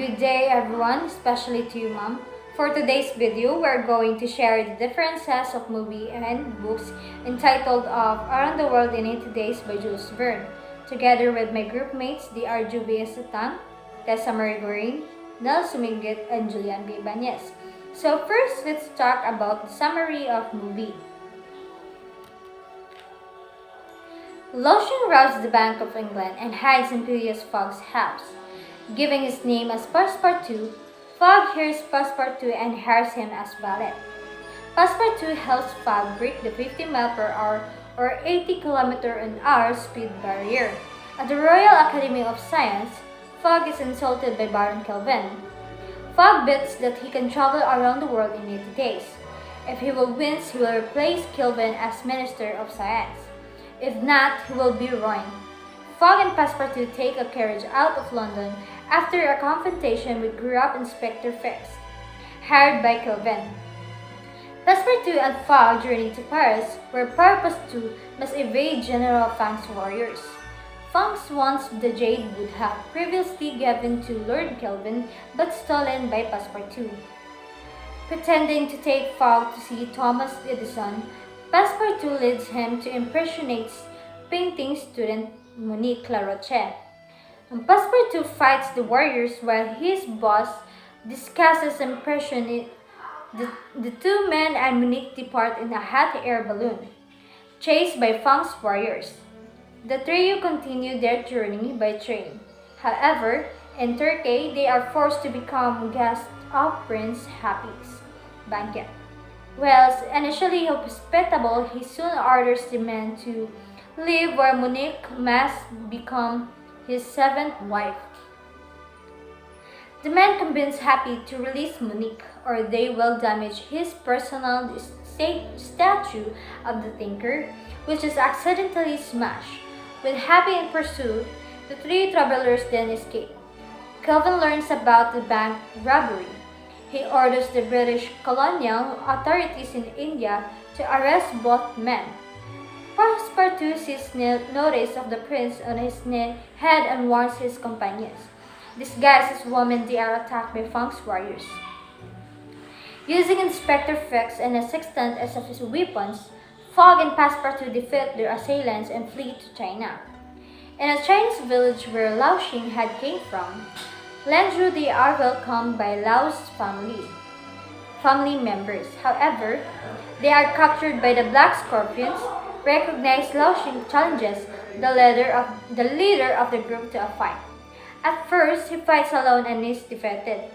Good day everyone, especially to you mom. For today's video, we're going to share the differences of movie and books entitled of Around the World in 80 Days by Jules Verne, together with my group mates, the RJB Esatang, Tessa Marie Gorin, Nel Sumingit, and Julian B. Banyes. So first, let's talk about the summary of movie. Lotion robs the Bank of England and hides in Phileas Fogg's house. Giving his name as Passepartout, Fogg hears Passepartout and hires him as valet. Passepartout helps Fogg break the 50 mile per hour or 80 km/h speed barrier. At the Royal Academy of Science, Fogg is insulted by Baron Kelvin. Fogg bets that he can travel around the world in 80 days. If he wins, he will replace Kelvin as Minister of Science. If not, he will be ruined. Fogg and Passepartout take a carriage out of London after a confrontation with grew-up Inspector Fix, hired by Kelvin. Passepartout and Fogg journey to Paris, where Passepartout must evade General Fang's warriors. Fang wants the jade wood hat previously given to Lord Kelvin but stolen by Passepartout. Pretending to take Fogg to see Thomas Edison, Passepartout leads him to impersonate painting student Monique Laroche. Passepartout fights the warriors while his boss discusses impressioning the two men and Monique depart in a hot air balloon, chased by Fang's warriors. The trio continue their journey by train. However, in Turkey, they are forced to become guests of Prince Happy's banquet. Whilst initially hospitable, he soon orders the men to leave where Monique must become his seventh wife. The men convince Happy to release Monique or they will damage his personal statue of the thinker, which is accidentally smashed. With Happy in pursuit, the three travelers then escape. Kelvin learns about the bank robbery. He orders the British colonial authorities in India to arrest both men. Passepartout sees notice of the prince on his head and warns his companions. Disguised as women, they are attacked by Fang's warriors. Using Inspector Fix and a sextant as of his weapons, Fogg and Passepartout defeat their assailants and flee to China. In a Chinese village where Lao Xing had came from, Landru, they are welcomed by Lao's family members. However, they are captured by the Black Scorpions. Recognized Lao Xing challenges the leader of the group to a fight. At first, he fights alone and is defeated.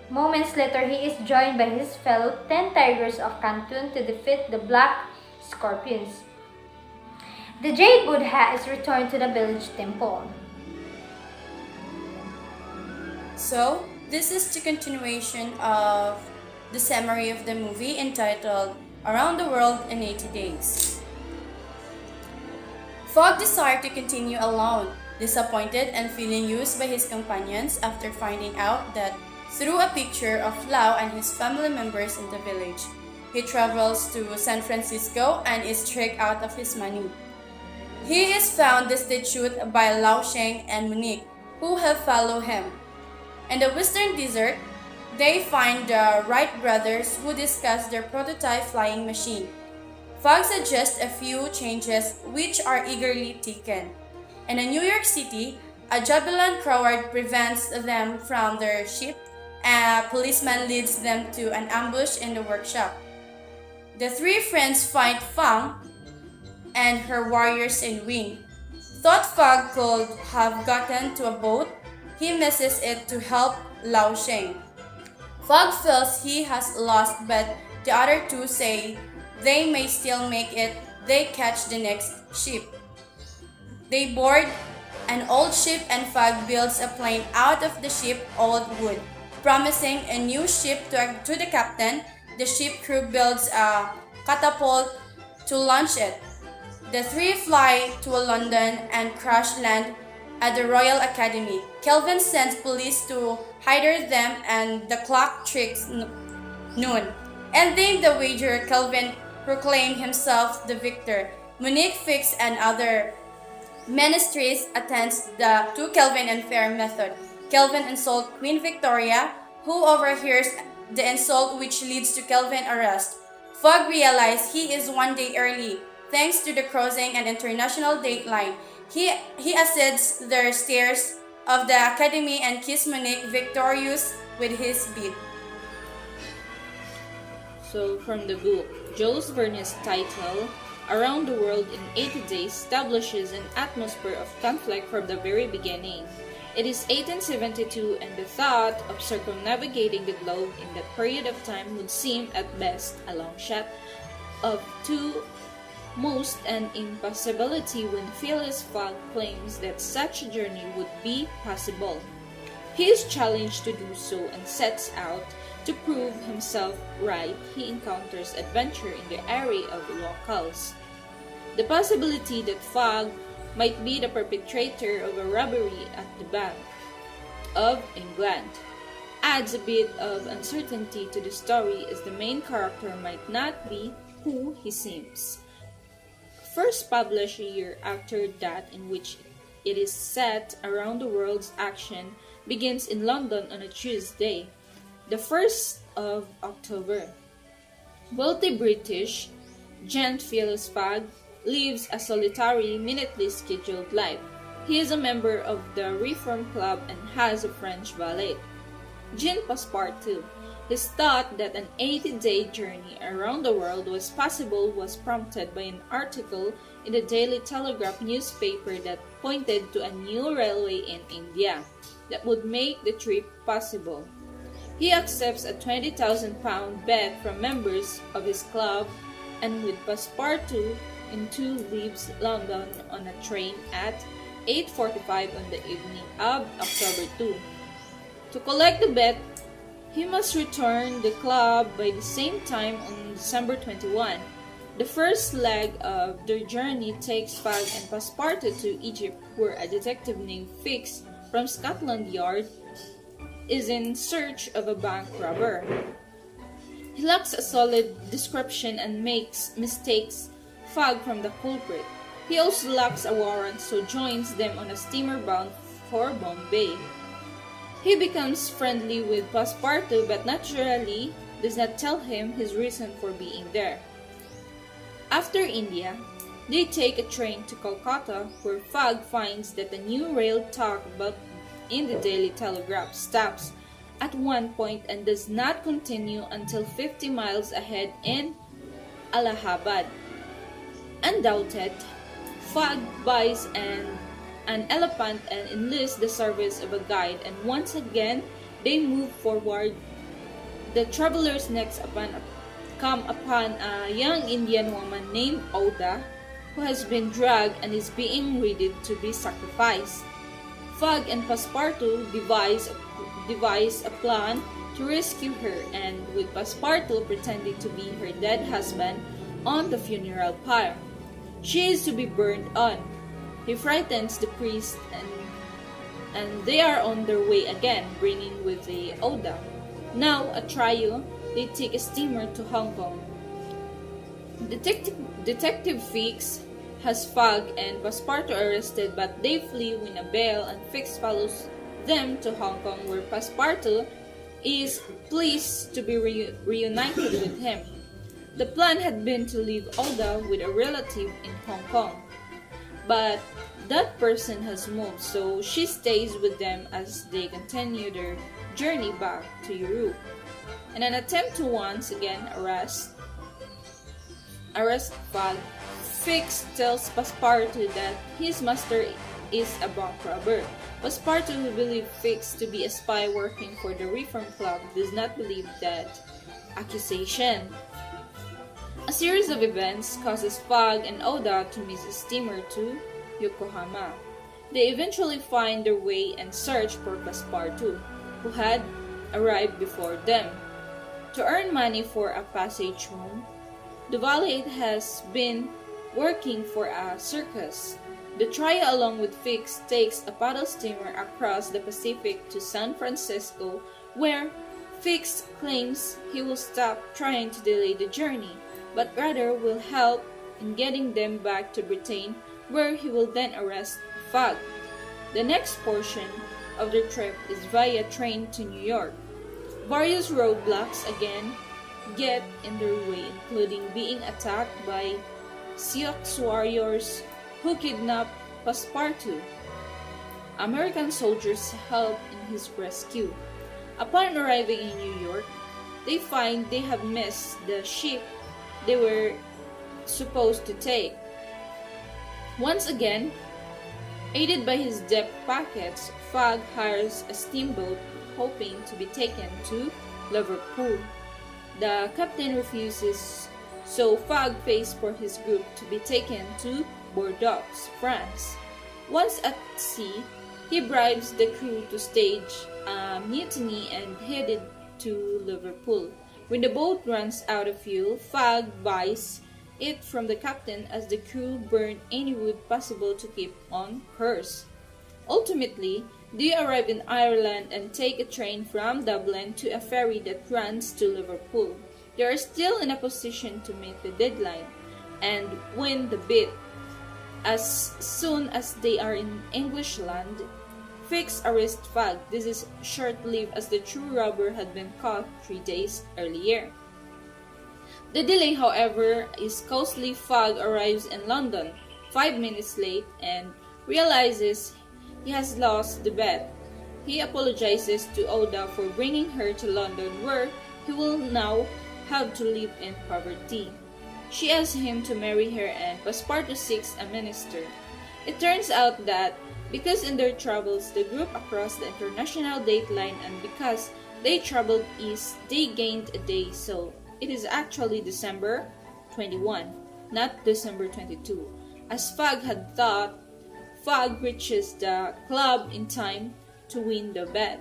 Moments later, he is joined by his fellow 10 Tigers of Canton to defeat the Black Scorpions. The Jade Buddha is returned to the village temple. So, this is the continuation of the summary of the movie entitled Around the World in 80 Days. Fogg desired to continue alone, disappointed and feeling used by his companions after finding out that through a picture of Lao and his family members in the village, he travels to San Francisco and is tricked out of his money. He is found destitute by Lao Sheng and Monique, who have followed him. In the Western Desert, they find the Wright brothers who discuss their prototype flying machine. Fogg suggests a few changes which are eagerly taken. In New York City, a javelin crowd prevents them from their ship. A policeman leads them to an ambush in the workshop. The three friends find Fang and her warriors in Wing. Thought Fogg could have gotten to a boat, he misses it to help Lao Sheng. Fogg feels he has lost, but the other two say they may still make it. They catch the next ship. They board an old ship and Fogg builds a plane out of the ship old wood, promising a new ship to the captain. The ship crew builds a catapult to launch it. The three fly to London and crash land at the Royal Academy. Kelvin sends police to hide them and the clock strikes noon. Ending the wager, Kelvin proclaimed himself the victor. Monique Fix and other ministries attends to Kelvin and Fair method. Kelvin insults Queen Victoria, who overhears the insult which leads to Kelvin's arrest. Fogg realizes he is one day early, thanks to the crossing an international date line. He ascends the stairs of the Academy and kisses Monique victorious with his beat. So, from the book, Jules Verne's title, Around the World in 80 Days, establishes an atmosphere of conflict from the very beginning. It is 1872, and the thought of circumnavigating the globe in that period of time would seem at best a long shot, of to most an impossibility when Phileas Fogg claims that such a journey would be possible. He is challenged to do so and sets out to prove himself right. He encounters adventure in the array of locals. The possibility that Fogg might be the perpetrator of a robbery at the Bank of England adds a bit of uncertainty to the story, as the main character might not be who he seems. First published a year after that, in which it is set around the world's action begins in London on a Tuesday, the 1st of October. Wealthy British gent Phileas Fogg lives a solitary, minutely scheduled life. He is a member of the Reform Club and has a French valet, Jean Passepartout. His thought that an 80-day journey around the world was possible was prompted by an article in the Daily Telegraph newspaper that pointed to a new railway in India that would make the trip possible. He accepts a £20,000 bet from members of his club, and with Passepartout in two leaves London on a train at 8:45 on the evening of October 2. To collect the bet, he must return the club by the same time on December 21. The first leg of their journey takes Fogg and Passepartout to Egypt, where a detective named Fix from Scotland Yard is in search of a bank robber. He lacks a solid description and mistakes Fogg from the culprit. He also lacks a warrant, so joins them on a steamer bound for Bombay. He becomes friendly with Passepartout, but naturally does not tell him his reason for being there. After India, they take a train to Calcutta, where Fogg finds that the new rail talked about in the Daily Telegraph stops at one point and does not continue until 50 miles ahead in Allahabad. Undoubted, Fogg buys an elephant and enlists the service of a guide, and once again they move forward. The travelers next come upon a young Indian woman named Oda, who has been drugged and is being readied to be sacrificed. Fogg and Passepartout devise a plan to rescue her, and with Passepartout pretending to be her dead husband on the funeral pyre. She is to be burned on. He frightens the priest, and they are on their way again, bringing with the Oda. Now, a trio, they take a steamer to Hong Kong. Detective Fix has Fogg and Passepartout arrested, but they flee with a bail, and Fix follows them to Hong Kong, where Passepartout is pleased to be reunited with him. The plan had been to leave Oda with a relative in Hong Kong, but that person has moved, so she stays with them as they continue their journey back to Europe. In an attempt to once again arrest Fogg, Fix tells Passepartout that his master is a bank robber. Passepartout, who believes Fix to be a spy working for the Reform Club, does not believe that accusation. A series of events causes Fogg and Oda to miss a steamer to Yokohama. They eventually find their way and search for Passepartout, who had arrived before them. To earn money for a passage home, the valet has been working for a circus. The trio, along with Fix, takes a paddle steamer across the Pacific to San Francisco, where Fix claims he will stop trying to delay the journey, but rather will help in getting them back to Britain, where he will then arrest Fogg. The next portion of their trip is via train to New York. Various roadblocks again get in their way, including being attacked by Sioux warriors who kidnap Passepartout. American soldiers help in his rescue. Upon arriving in New York, they find they have missed the ship they were supposed to take. Once again, aided by his depth packets, Fogg hires a steamboat hoping to be taken to Liverpool. The captain refuses, so Fogg pays for his group to be taken to Bordeaux, France. Once at sea, he bribes the crew to stage a mutiny and headed to Liverpool. When the boat runs out of fuel, Fogg buys it from the captain as the crew burn any wood possible to keep on course. Ultimately, they arrive in Ireland and take a train from Dublin to a ferry that runs to Liverpool. They are still in a position to meet the deadline and win the bid. As soon as they are in English land, Fix arrests Fogg. This is short-lived as the true robber had been caught 3 days earlier. The delay, however, is costly. Fogg arrives in London 5 minutes late and realizes he has lost the bet. He apologizes to Oda for bringing her to London, where he will now have to live in poverty. She asks him to marry her and Passepartout seeks a minister. It turns out that because in their travels they group across the international date line and because they traveled east, they gained a day, so it is actually December 21, not December 22. As Fogg had thought, Fogg reaches the club in time to win the bet.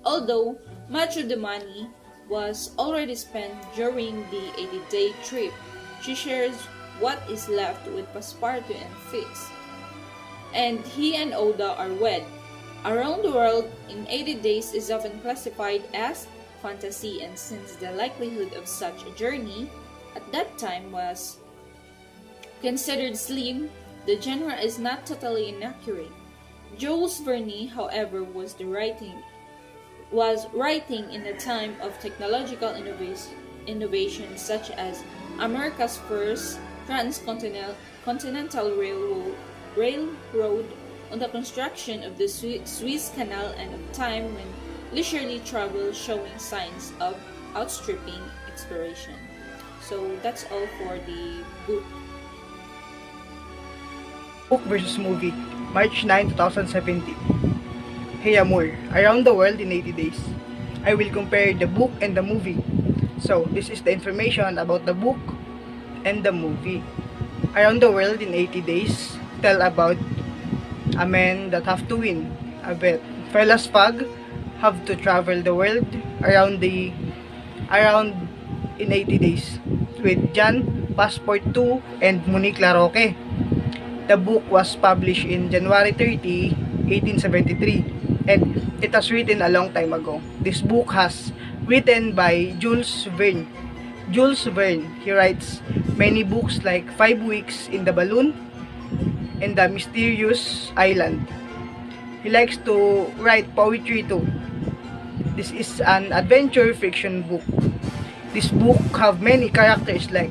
Although much of the money was already spent during the 80-day trip, she shares what is left with Passepartout and Fix, and he and Oda are wed. Around the World in 80 Days is often classified as fantasy, and since the likelihood of such a journey at that time was considered slim, the genre is not totally inaccurate. Jules Verne, however, was writing in a time of technological innovation such as America's first transcontinental railroad, on the construction of the Suez Canal, and of time when leisurely travel showing signs of outstripping exploration. So that's all for the book. Book versus movie, March 9, 2017. Hey Amor, Around the World in 80 Days. I will compare the book and the movie. So, this is the information about the book and the movie. Around the World in 80 Days tell about a man that have to win a bet. Fellas Fogg have to travel the world around in 80 days with John Passepartout and Monique Laroque. The book was published in January 30, 1873, and it was written a long time ago. This book has written by Jules Verne. Jules Verne, he writes many books like 5 Weeks in the Balloon and The Mysterious Island. He likes to write poetry too. This is an adventure fiction book. This book have many characters like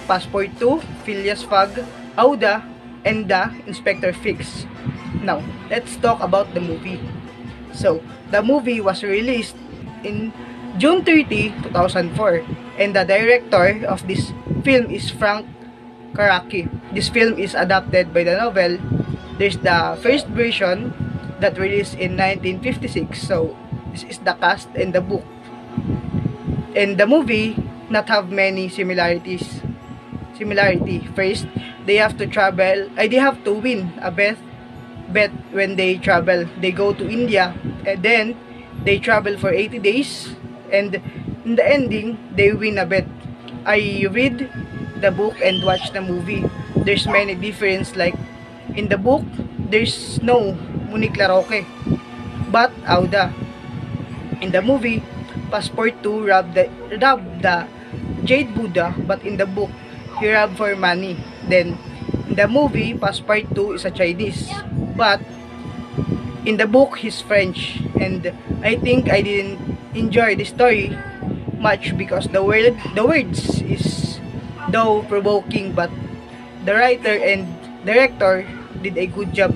Passepartout, Phileas Fogg, Oda, and the Inspector Fix. Now, let's talk about the movie. So, the movie was released in June 30, 2004, and the director of this film is Frank Karaki. This film is adapted by the novel. There's the first version that released in 1956. So, this is the cast and the book. And the movie not have many similarities. First, they have to travel, they have to win a bet when they travel. They go to India and then they travel for 80 days and in the ending, they win a bet. I read the book and watch the movie. There's many difference, like in the book, there's no Monique Laroque, but Auda. In the movie, Passepartout robbed the Jade Buddha, but in the book, he robbed for money. Then, in the movie, Passepartout is a Chinese, but in the book he's French, and I think I didn't enjoy the story much because the words is though provoking, but the writer and director did a good job.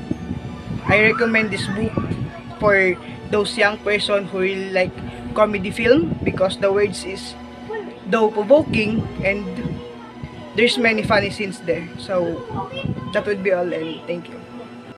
I recommend this book for those young person who really like comedy film because the words is though provoking and there's many funny scenes there. So that would be all, and thank you.